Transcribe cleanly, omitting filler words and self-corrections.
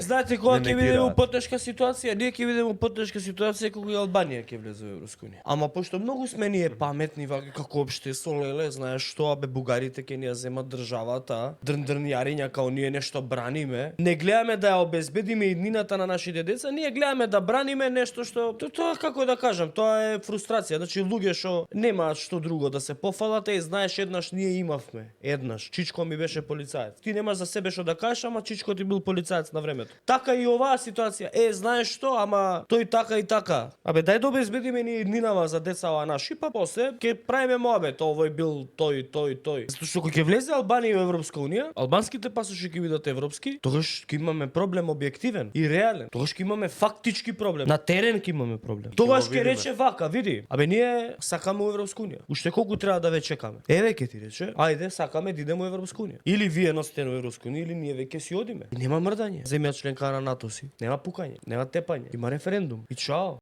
Знаете кога Не ќе бидеме негираат. у потешка ситуација? Ние ќе бидеме у потешка ситуација кога и Албанија ќе влезе во Европска унија. Ама пошто многу сме ние паметни вака како општество, леле, знаеш што, абе бугарите ќе ни ја земат државата, дрнјариња као ние нешто браниме. Не гледаме да ја обезбедиме иднината на нашите деца, ние гледаме да браниме нешто што тоа како да кажам, тоа е фрустрација. Значи луѓе што немаат што друго да се пофалат, знаеш еднаш ние имавме. Еднаш Чичко ми беше полицаец. Ти немаш за себе што да кажеш, ама Чичко ти бил полицаец на времето. Така и оваа ситуација. Знаеш што, ама тој така и така. Абе дај да обезбедиме ни иднинава за децава наши, па после ќе правиме моабет, овој бил тој. Затоа што кога ќе влезе Албанија во Европска унија, албанските пасоши ќе бидат европски, тогаш ќе имаме проблем објективен и реален. Тогаш ќе имаме фактички проблем. На терен ќе имаме проблем. Тогаш ќе рече вака, види, абе ние сакаме во Европска унија. Уште колку треба да ве чекаме? Еве ќе ти рече, ајде сакаме да идеме во Европска унија. Или вие носите во Европска унија, или ние веќе си одиме. И нема мрдање. Земја членка на НАТО си. Нема пукање, нема тепање. Има референдум. И чао.